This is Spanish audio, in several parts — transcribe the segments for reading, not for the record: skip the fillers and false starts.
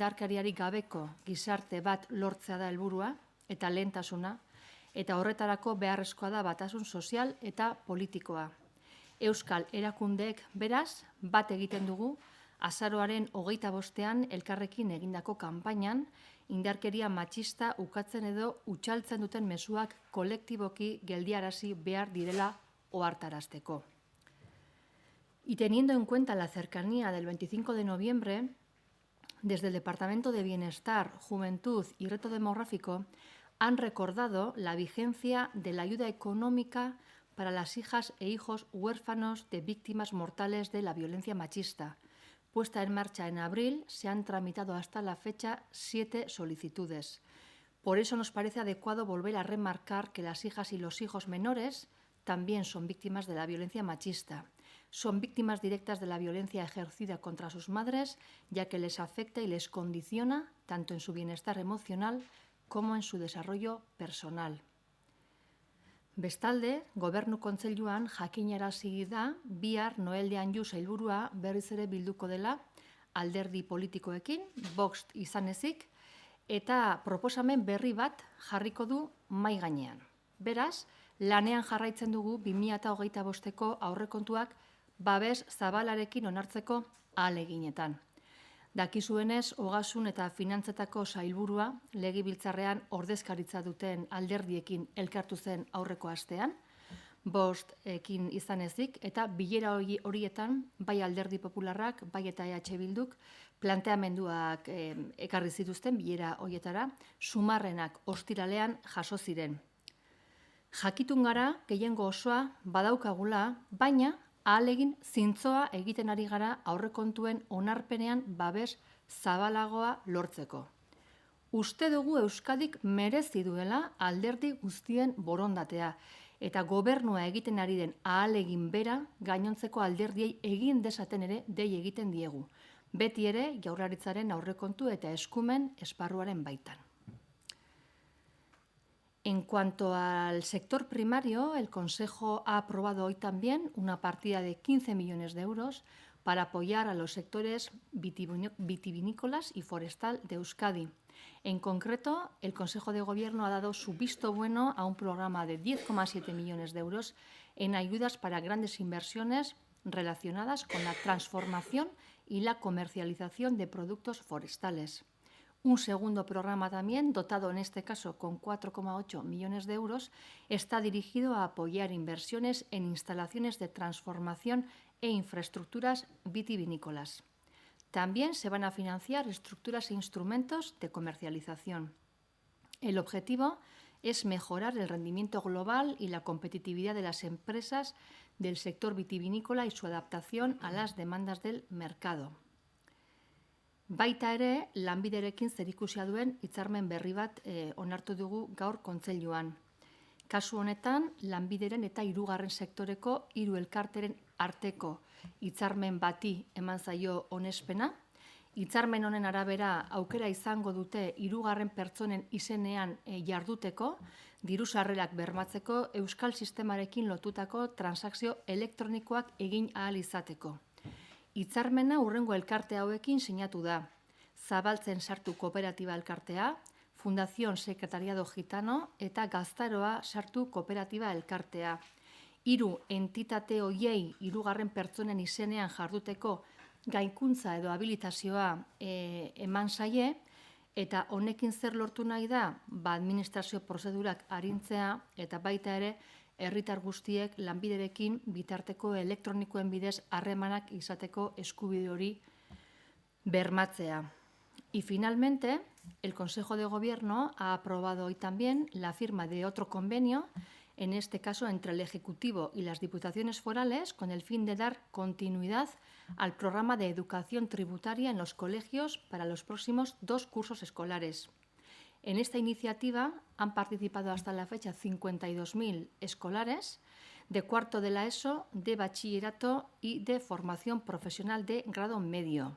indarkeriarik gabeko gizarte bat lortzea da helburua eta lehentasuna, eta horretarako beharrezkoa da batasun sozial eta politikoa. Euskal erakundeek beraz bat egiten dugu azaroaren 25ean elkarrekin egindako kanpainan indarkeria matxista ukatzen edo utxaltzen duten mezuak kolektiboki geldiarazi behar direla ohartarazteko. Y teniendo en cuenta la cercanía del 25 de noviembre, desde el Departamento de Bienestar, Juventud y Reto Demográfico han recordado la vigencia de la ayuda económica para las hijas e hijos huérfanos de víctimas mortales de la violencia machista. Puesta en marcha en abril, se han tramitado hasta la fecha 7 solicitudes. Por eso nos parece adecuado volver a remarcar que las hijas y los hijos menores también son víctimas de la violencia machista. Son víctimas directas de la violencia ejercida contra sus madres, ya que les afecta y les condiciona tanto en su bienestar emocional como en su desarrollo personal. Bestalde, Gobernu Kontseiluan jakinarazi da bihar Noel de Anjou sailburua berriz ere bilduko dela alderdi politikoekin, Vox izan ezik, eta proposamen berri bat jarriko du mahai gainean. Beraz, lanean jarraitzen dugu 2025ko aurrekontuak babes zabalarekin onartzeko ahaleginetan. Dakizuenez, Ogasun eta Finantzetako sailburua legebiltzarrean ordezkaritza duten alderdiekin elkartu zen aurreko astean, bostekin izan ezik, eta bilera horietan bai Alderdi Popularrak, bai eta EH Bilduk planteamenduak ekarri zituzten bilera horietara, sumarrenak ostiralean jaso ziren. Jakitun gara, gehiengo osoa badaukagula, baina ahalegin zintzoa egiten ari gara aurrekontuen onarpenean babes zabalagoa lortzeko. Uste dugu Euskadik merezi duela alderdi guztien borondatea, eta gobernua egiten ari den ahalegin bera gainontzeko alderdiei egin desaten ere dei egiten diegu. Beti ere Jaurlaritzaren aurrekontu eta eskumen esparruaren baitan. En cuanto al sector primario, el Consejo ha aprobado hoy también una partida de 15 millones de euros para apoyar a los sectores vitivinícolas y forestal de Euskadi. En concreto, el Consejo de Gobierno ha dado su visto bueno a un programa de 10,7 millones de euros en ayudas para grandes inversiones relacionadas con la transformación y la comercialización de productos forestales. Un segundo programa también, dotado en este caso con 4,8 millones de euros, está dirigido a apoyar inversiones en instalaciones de transformación e infraestructuras vitivinícolas. También se van a financiar estructuras e instrumentos de comercialización. El objetivo es mejorar el rendimiento global y la competitividad de las empresas del sector vitivinícola y su adaptación a las demandas del mercado. Baita ere, lanbiderekin zerikusia duen hitzarmen berri bat onartu dugu gaur kontseiluan. Kasu honetan, lanbideren eta hirugarren sektoreko hiru elkarteren arteko hitzarmen bati eman zaio onespena. Hitzarmen honen arabera aukera izango dute hirugarren pertsonen izenean jarduteko, diru sarrerak bermatzeko euskal sistemarekin lotutako transakzio elektronikoak egin ahal izateko. Hitzarmena hurrengo elkarte hauekin sinatu da. Zabaltzen sartu kooperatiba elkartea, Fundación Secretariado Gitano eta Gaztaroa sartu kooperatiba elkartea. Hiru entitate hoiei hirugarren pertsonen izenean jarduteko gaikuntza edo habilitazioa eman zaie, eta honekin zer lortu nahi da, administrazio prozedurak arintzea eta baita ere herritar guztiek lanbiderekin bitarteko elektronikoen bidez harremanak izateko eskubide hori bermatzea. Y finalmente, el Consejo de Gobierno ha aprobado hoy también la firma de otro convenio, en este caso entre el Ejecutivo y las Diputaciones Forales, con el fin de dar continuidad al programa de educación tributaria en los colegios para los próximos 2 cursos escolares. En esta iniciativa han participado hasta la fecha 52.000 escolares de cuarto de la ESO, de bachillerato y de formación profesional de grado medio.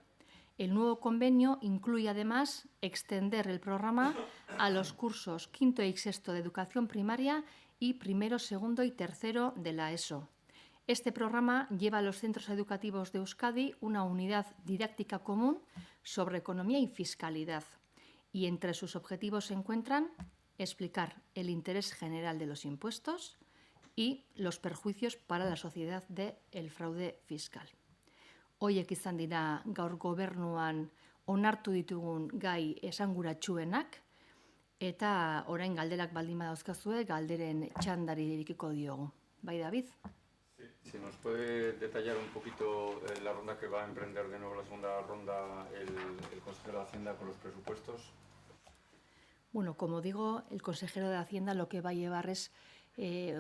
El nuevo convenio incluye además extender el programa a los cursos quinto y sexto de educación primaria y primero, segundo y tercero de la ESO. Este programa lleva a los centros educativos de Euskadi una unidad didáctica común sobre economía y fiscalidad. Y entre sus objetivos se encuentran explicar el interés general de los impuestos y los perjuicios para la sociedad del fraude fiscal. Hoiek izan dira gaur gobernuan onartu ditugun gai esanguratsuenak, eta orain galderak baldin badauzkazue, galderen txandari irikiko diogu. Bai, David? Sí, si nos puede detallar un poquito la ronda que va a emprender de nuevo, la segunda ronda, el consejero de Hacienda con los presupuestos. Bueno, como digo, el consejero de Hacienda lo que va a llevar es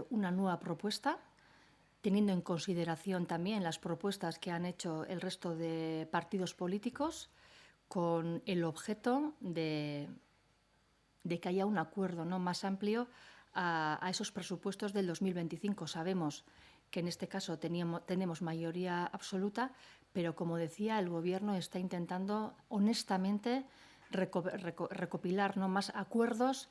una nueva propuesta, teniendo en consideración también las propuestas que han hecho el resto de partidos políticos, con el objeto de que haya un acuerdo, ¿no?, más amplio a esos presupuestos del 2025. Sabemos que en este caso tenemos mayoría absoluta, pero como decía, el Gobierno está intentando honestamente recopilar, ¿no?, más acuerdos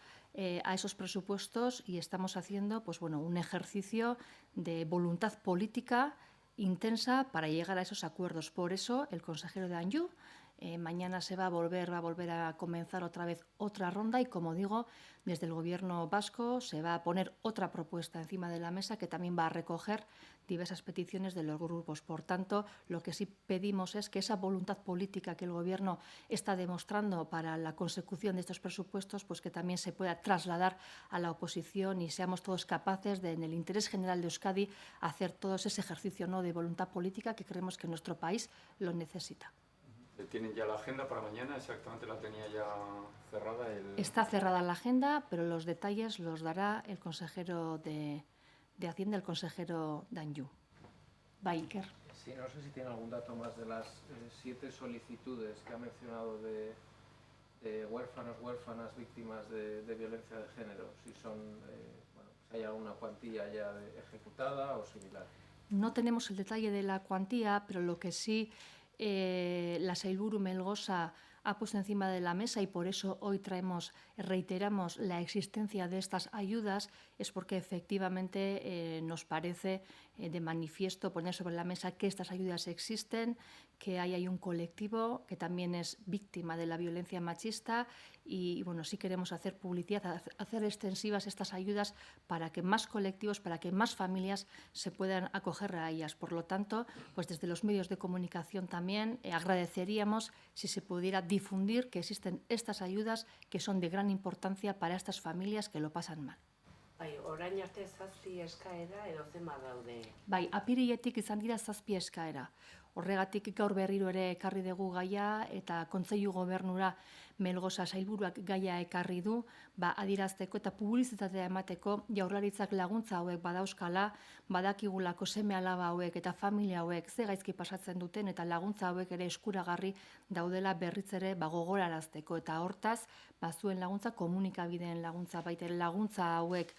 a esos presupuestos, y estamos haciendo pues, bueno, un ejercicio de voluntad política intensa para llegar a esos acuerdos. Por eso el consejero de Anjou mañana va a volver a comenzar otra vez otra ronda, y como digo, desde el Gobierno vasco se va a poner otra propuesta encima de la mesa que también va a recoger diversas peticiones de los grupos. Por tanto, lo que sí pedimos es que esa voluntad política que el Gobierno está demostrando para la consecución de estos presupuestos, pues que también se pueda trasladar a la oposición y seamos todos capaces de, en el interés general de Euskadi, hacer todo ese ejercicio, ¿no?, de voluntad política que creemos que nuestro país lo necesita. ¿Tienen ya la agenda para mañana? Exactamente, la tenía ya cerrada. Está cerrada la agenda, pero los detalles los dará el consejero de Hacienda, el consejero de Anjou. Iker. Sí, no sé si tiene algún dato más de las 7 solicitudes que ha mencionado de huérfanas, víctimas de violencia de género. Si son, si hay alguna cuantía ya ejecutada o similar. No tenemos el detalle de la cuantía, pero lo que sí la Sailburu Melgosa ha puesto encima de la mesa, y por eso hoy reiteramos la existencia de estas ayudas, es porque efectivamente nos parece de manifiesto poner sobre la mesa que estas ayudas existen, que hay un colectivo que también es víctima de la violencia machista, y bueno, sí queremos hacer publicidad, hacer extensivas estas ayudas para que más colectivos, para que más familias se puedan acoger a ellas. Por lo tanto, pues desde los medios de comunicación también agradeceríamos si se pudiera difundir que existen estas ayudas que son de gran importancia para estas familias que lo pasan mal. Bai, orain arte 7 eskaera edo zenbat daude? Bai, apiriletik izan dira 7 eskaera. Horregatik gaur berriro ere ekarri dugu gaia, eta Kontseilu Gobernura Melgosa sailburuak gaia ekarri du, adierazteko eta publizitatea emateko Jaurlaritzak laguntza hauek badauzkala, badakigulako seme-alaba hauek eta familia hauek ze gaizki pasatzen duten, eta laguntza hauek ere eskuragarri daudela berriz ere gogorarazteko. Eta hortaz, zuen laguntza, komunikabideen laguntza, baita laguntza hauek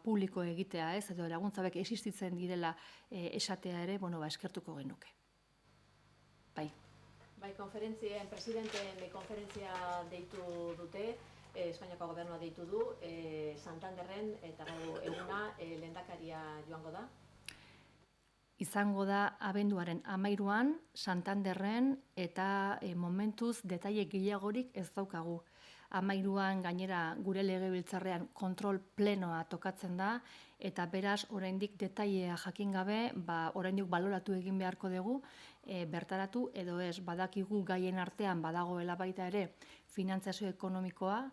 publiko egitea, edo laguntza hauek existitzen direla esatea ere, eskertuko genuke. Bai. Bai, presidenteen konferentzia deitu dute, Espainiako Gobernua deitu du, Santanderren eta eguna lehendakaria joango da? Izango da abenduaren 13an, Santanderren, eta momentuz detaile gehiagorik ez daukagu. 13an gainera gure legebiltzarrean kontrol plenoa tokatzen da, eta beraz oraindik detailea jakin gabe, oraindik baloratu egin beharko dugu, bertaratu edo ez. Badakigu gaien artean badagoela baita ere finantzazio ekonomikoa,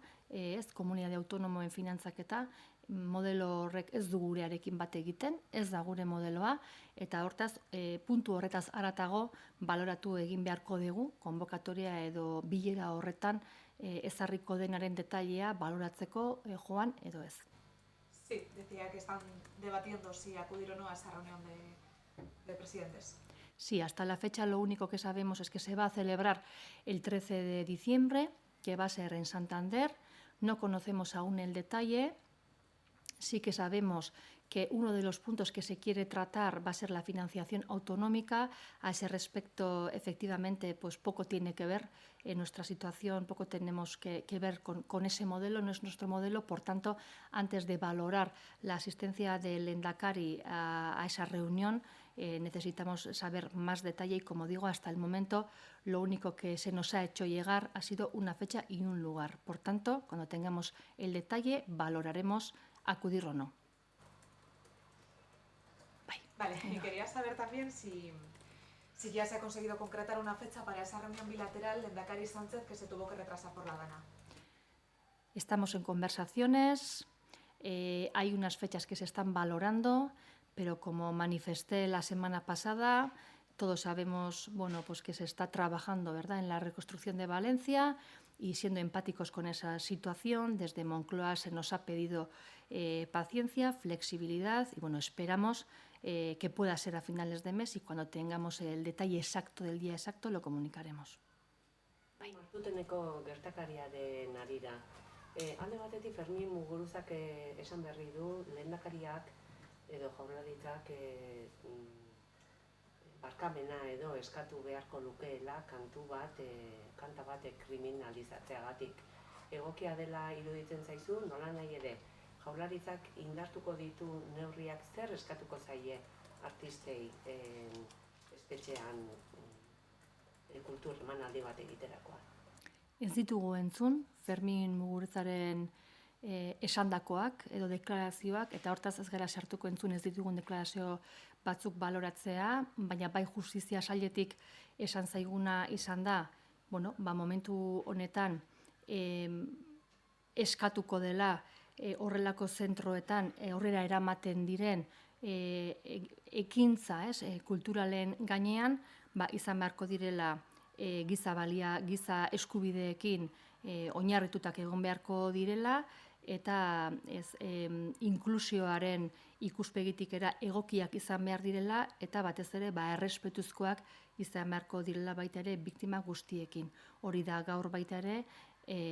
komunitate autonomoen finantzaketa, modelo horrek ez du gurearekin bat egiten, ez da gure modeloa, eta hortaz, puntu horretaz haratago baloratu egin beharko dugu, konbokatoria edo bilera horretan ezarriko denaren detailea baloratzeko joan edo ez. Sí, decía que están debatiendo si acudir o no a esa reunión de presidentes. Sí, hasta la fecha lo único que sabemos es que se va a celebrar el 13 de diciembre, que va a ser en Santander. No conocemos aún el detalle. Sí que sabemos que uno de los puntos que se quiere tratar va a ser la financiación autonómica. A ese respecto, efectivamente, pues poco tiene que ver en nuestra situación, poco tenemos que ver con ese modelo, no es nuestro modelo. Por tanto, antes de valorar la asistencia del Lehendakari a esa reunión, necesitamos saber más detalle y, como digo, hasta el momento lo único que se nos ha hecho llegar ha sido una fecha y un lugar. Por tanto, cuando tengamos el detalle, valoraremos acudir o no. Vale, y quería saber también si ya se ha conseguido concretar una fecha para esa reunión bilateral Lehendakari Sánchez que se tuvo que retrasar por la gana. Estamos en conversaciones, hay unas fechas que se están valorando, pero como manifesté la semana pasada, todos sabemos, bueno, pues que se está trabajando, ¿verdad?, en la reconstrucción de Valencia y siendo empáticos con esa situación. Desde Moncloa se nos ha pedido paciencia, flexibilidad y, bueno, esperamos que pueda ser a finales de mes y cuando tengamos el detalle exacto del día exacto lo comunicaremos. Martuteneko gertakariaren arira. Alde batetik Fermin Muguruzak esan berri du lehendakariak edo jaurlaritzak barkamena edo eskatu beharko lukeela kanta bat kriminalizatzeagatik. Egokia dela iruditzen zaizu, nola nahi ere, jaurlaritzak indartuko ditu neurriak zer eskatuko zaie artistei espetxean kultur emanaldi bat egiterakoa. Ez ditugu entzun Fermin Muguruzaren esandakoak edo deklarazioak, eta hortaz ez gara sartuko entzun ez ditugun deklarazio batzuk baloratzea, baina bai justizia sailetik esan zaiguna izan da, bueno, momentu honetan eskatuko dela horrelako zentroetan aurrera eramaten diren ekintza kulturalen gainean, izan beharko direla giza eskubideekin oinarritutak egon beharko direla, eta inklusioaren ikuspegitik egokiak izan behar direla, eta batez ere errespetuzkoak izan beharko direla baita ere biktima guztiekin. Hori da gaur baita ere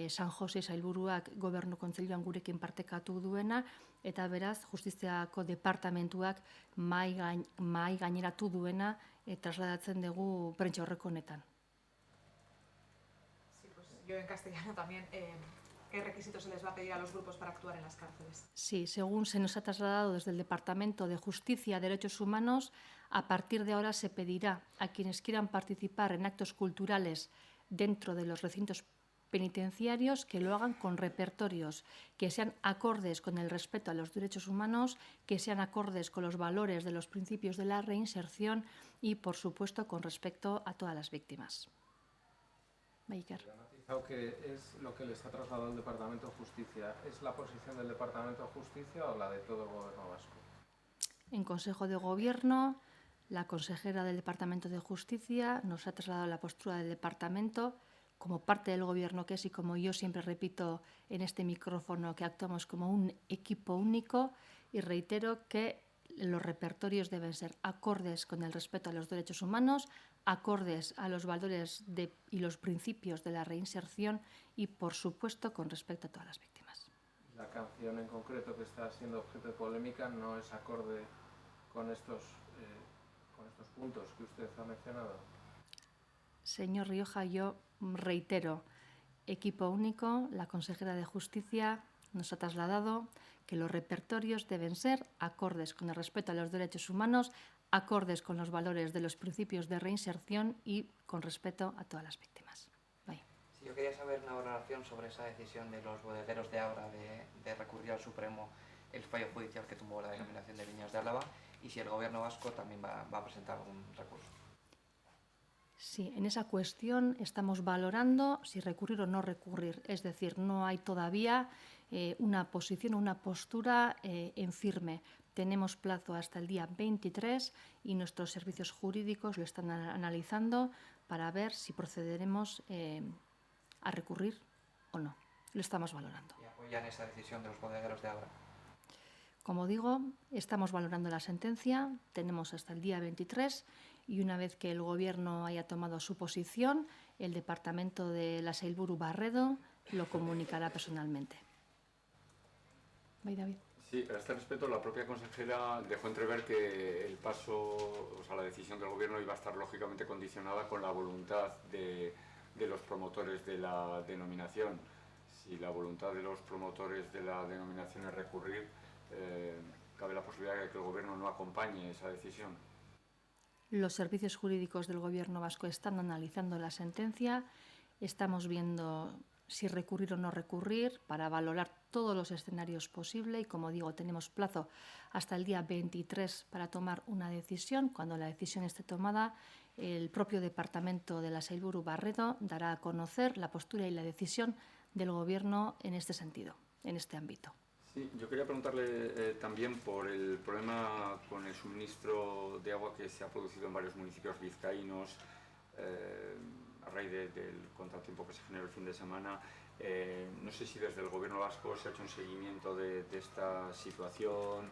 San Jose sailburuak Gobernu Kontseiluan gurekin partekatu duena, eta beraz Justiziako Departamentuak mahai gaineratu duena trasladatzen dugu prentsa aurreko honetan. Sí, pues yo en castellano también. ¿Qué requisitos se les va a pedir a los grupos para actuar en las cárceles? Sí, según se nos ha trasladado desde el Departamento de Justicia y Derechos Humanos, a partir de ahora se pedirá a quienes quieran participar en actos culturales dentro de los recintos penitenciarios que lo hagan con repertorios que sean acordes con el respeto a los derechos humanos, que sean acordes con los valores de los principios de la reinserción y, por supuesto, con respecto a todas las víctimas. Baker. Que es lo que les ha trasladado el Departamento de Justicia. ¿Es la posición del Departamento de Justicia o la de todo el Gobierno vasco? En Consejo de Gobierno, la consejera del Departamento de Justicia nos ha trasladado la postura del Departamento como parte del Gobierno que es, y como yo siempre repito en este micrófono, que actuamos como un equipo único, y reitero que los repertorios deben ser acordes con el respeto a los derechos humanos, acordes a los valores y los principios de la reinserción y, por supuesto, con respecto a todas las víctimas. La canción en concreto que está siendo objeto de polémica no es acorde con estos puntos que usted ha mencionado. Señor Rioja, yo reitero, equipo único, la consejera de Justicia nos ha trasladado que los repertorios deben ser acordes con el respeto a los derechos humanos, acordes con los valores de los principios de reinserción y con respeto a todas las víctimas. Bye. Sí, yo quería saber una valoración sobre esa decisión de los bodegueros de Abra de recurrir al Supremo el fallo judicial que tumbó la denominación de Viñas de Álava y si el Gobierno vasco también va a presentar algún recurso. Sí, en esa cuestión estamos valorando si recurrir o no recurrir. Es decir, no hay todavía una posición o una postura en firme. Tenemos plazo hasta el día 23 y nuestros servicios jurídicos lo están analizando para ver si procederemos a recurrir o no. Lo estamos valorando. ¿Y apoyan esa decisión de los bodegueros de Abra? Como digo, estamos valorando la sentencia, tenemos hasta el día 23 y una vez que el Gobierno haya tomado su posición, el Departamento de la Sailburu Barredo lo comunicará personalmente. David. Sí, a este respecto la propia consejera dejó entrever que el paso, o sea, la decisión del Gobierno iba a estar lógicamente condicionada con la voluntad de los promotores de la denominación. Si la voluntad de los promotores de la denominación es recurrir, cabe la posibilidad de que el Gobierno no acompañe esa decisión. Los servicios jurídicos del Gobierno vasco están analizando la sentencia. Estamos viendo si recurrir o no recurrir para valorar todos los escenarios posibles y, como digo, tenemos plazo hasta el día 23 para tomar una decisión. Cuando la decisión esté tomada, el propio departamento de la Sailburu Barredo dará a conocer la postura y la decisión del Gobierno en este sentido, en este ámbito. Sí, yo quería preguntarle también por el problema con el suministro de agua que se ha producido en varios municipios vizcaínos a raíz del contratiempo que se generó el fin de semana. No sé si desde el Gobierno vasco se ha hecho un seguimiento de esta situación,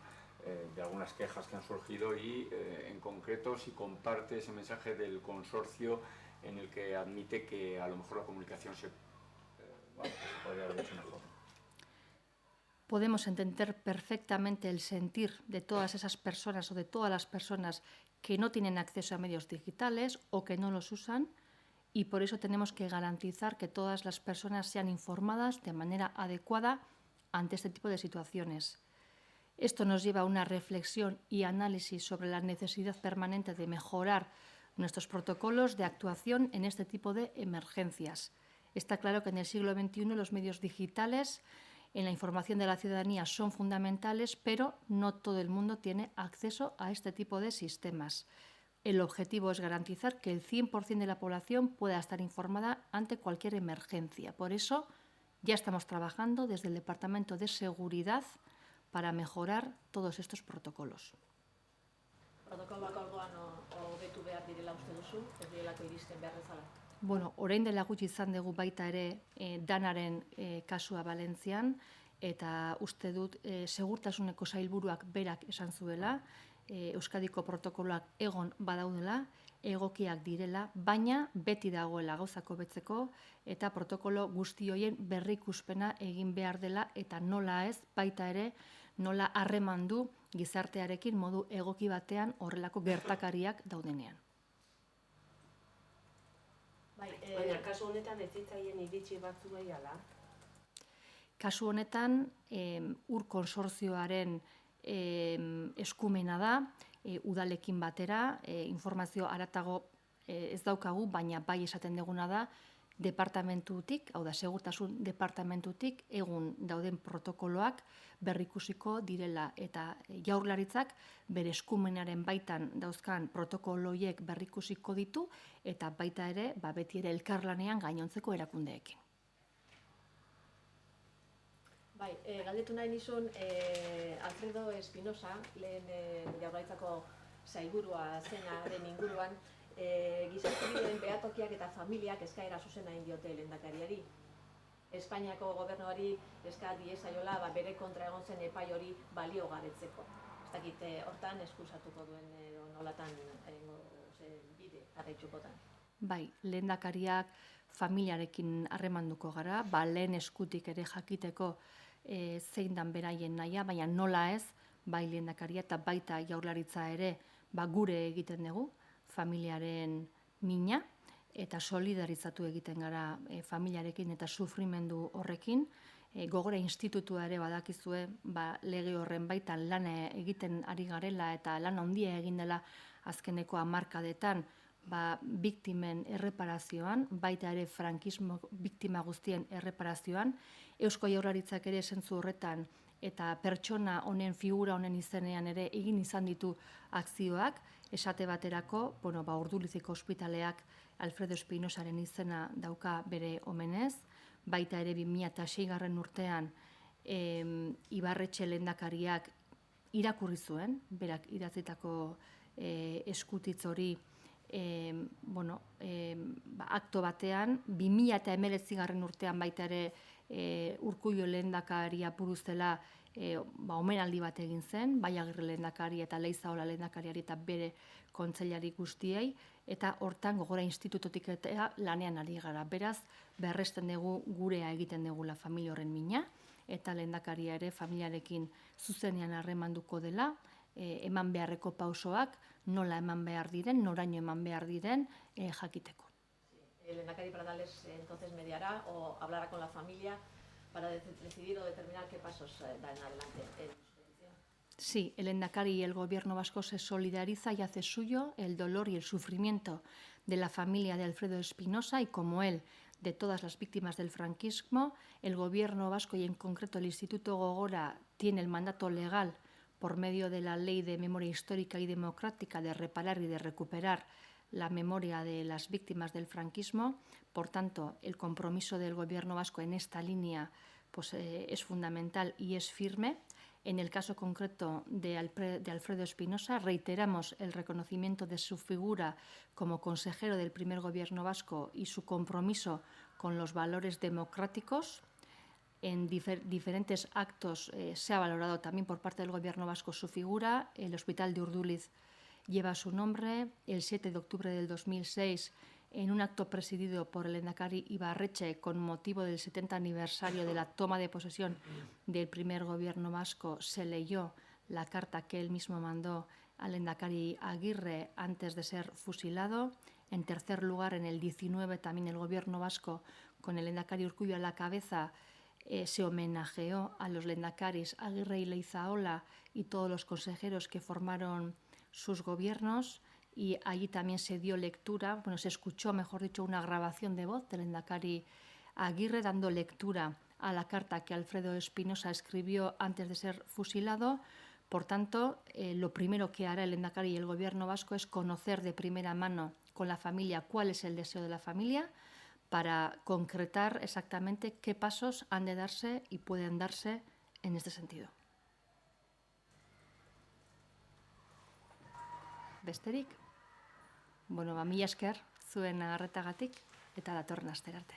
de algunas quejas que han surgido y, en concreto, si comparte ese mensaje del consorcio en el que admite que a lo mejor la comunicación se podría haber hecho mejor. Podemos entender perfectamente el sentir de todas esas personas o de todas las personas que no tienen acceso a medios digitales o que no los usan, y por eso tenemos que garantizar que todas las personas sean informadas de manera adecuada ante este tipo de situaciones. Esto nos lleva a una reflexión y análisis sobre la necesidad permanente de mejorar nuestros protocolos de actuación en este tipo de emergencias. Está claro que en el siglo XXI los medios digitales en la información de la ciudadanía son fundamentales, pero no todo el mundo tiene acceso a este tipo de sistemas. El objetivo es garantizar que el 100% de la población pueda estar informada ante cualquier emergencia. Por eso ya estamos trabajando desde el Departamento de Seguridad para mejorar todos estos protocolos. Protokoloak orduan hobetu behar direla uste duzu, ez direlako iristen behar bezala? Bueno, orain dela gutxi izan dugu baita ere danaren kasua Valentzian, eta uste dut segurtasuneko sailburuak berak esan zuela, Euskadiko protokoloak egon badaudela, egokiak direla, baina beti dagoela gauzak hobetzeko eta protokolo guzti horien berrikuspena egin behar dela eta nola ez, baita ere, nola harremandu gizartearekin modu egoki batean horrelako gertakariak daudenean. Baina kasu honetan ez zitzaien iritsi batzuei ala? Kasu honetan, ur konsortzioaren eskumena da, udalekin batera, informazio haratago ez daukagu, baina bai esaten duguna da, departamentutik, hau da, segurtasun departamentutik egun dauden protokoloak berrikusiko direla eta Jaurlaritzak bere eskumenaren baitan dauzkan protokoloiek berrikusiko ditu eta baita ere, beti ere elkarlanean gainontzeko erakundeekin. Bai, galdetu nahi nizun Alfredo Espinosa, lehen Jaurlaritzako sailburua zenaren inguruan, gizartebideen behatokiak eta familiak eskaera zuzena egin diote lehendakariari. Espainiako gobernuari eska diezaiola bere kontra egon zen epai hori baliogabetzeko. Ez dakit hortan eskusatuko duen nolatan bide jarraitzukotan. Bai, lehendakariak familiarekin harremanduko gara, lehen eskutik ere jakiteko zein dan beraien nahia, baina nola ez, bai lehendakaria eta baita Jaurlaritza ere gure egiten dugu, familiaren mina, eta solidarizatu egiten gara familiarekin eta sufrimendu horrekin. Gogora institutua ere badakizue lege horren baitan lan egiten ari garela eta lan handia egin dela azkeneko hamarkadetan biktimen erreparazioan, baita ere frankismo biktima guztien erreparazioan. Eusko Jaurlaritzak ere zentzu horretan eta pertsona honen figura honen izenean ere egin izan ditu akzioak, esate baterako, Urduliziko ospitaleak Alfredo Espinosaren izena dauka bere omenez, baita ere 2006 urtean Ibarretxe lehendakariak irakurri zuen, berak idatzitako eskutitz hori akto batean, 2019 urtean baita ere Urkullu lehendakaria buruzela omenaldi bat egin zen, bai Agirre lehendakari eta Leizaola lehendakariari eta bere kontseilari guztiei, eta hortan Gogora institutotik eta lanean ari gara. Beraz, berresten dugu gurea egiten dugula familia horren mina, eta lehendakaria ere familiarekin zuzenean harremanduko dela, eman beharreko pausoak, nola eman behar diren, noraino eman behar diren jakiteko. El lehendakari Pradales entonces mediará o hablará con la familia para decidir o determinar qué pasos da en adelante en su petición. Sí, el lehendakari y el Gobierno vasco se solidariza y hace suyo el dolor y el sufrimiento de la familia de Alfredo Espinosa y, como él, de todas las víctimas del franquismo. El Gobierno vasco y en concreto el Instituto Gogora tiene el mandato legal por medio de la Ley de Memoria Histórica y Democrática de reparar y de recuperar la memoria de las víctimas del franquismo. Por tanto, el compromiso del Gobierno vasco en esta línea pues, es fundamental y es firme. En el caso concreto de Alfredo Espinosa, reiteramos el reconocimiento de su figura como consejero del primer Gobierno vasco y su compromiso con los valores democráticos. En diferentes actos se ha valorado también por parte del Gobierno vasco su figura. El Hospital de Urduliz lleva su nombre. El 7 de octubre del 2006, en un acto presidido por el lehendakari Ibarretxe con motivo del 70 aniversario de la toma de posesión del primer Gobierno vasco, se leyó la carta que él mismo mandó al lehendakari Aguirre antes de ser fusilado. En tercer lugar, en el 19, también el Gobierno vasco, con el lehendakari Urkullu a la cabeza, se homenajeó a los lehendakaris Aguirre y Leizaola y todos los consejeros que formaron sus gobiernos, y allí también se dio lectura, se escuchó, mejor dicho, una grabación de voz del lehendakari Aguirre dando lectura a la carta que Alfredo Espinosa escribió antes de ser fusilado. Por tanto, lo primero que hará el lehendakari y el Gobierno vasco es conocer de primera mano con la familia cuál es el deseo de la familia para concretar exactamente qué pasos han de darse y pueden darse en este sentido. Besterik? Mila esker zuen arretagatik eta datorren astera arte.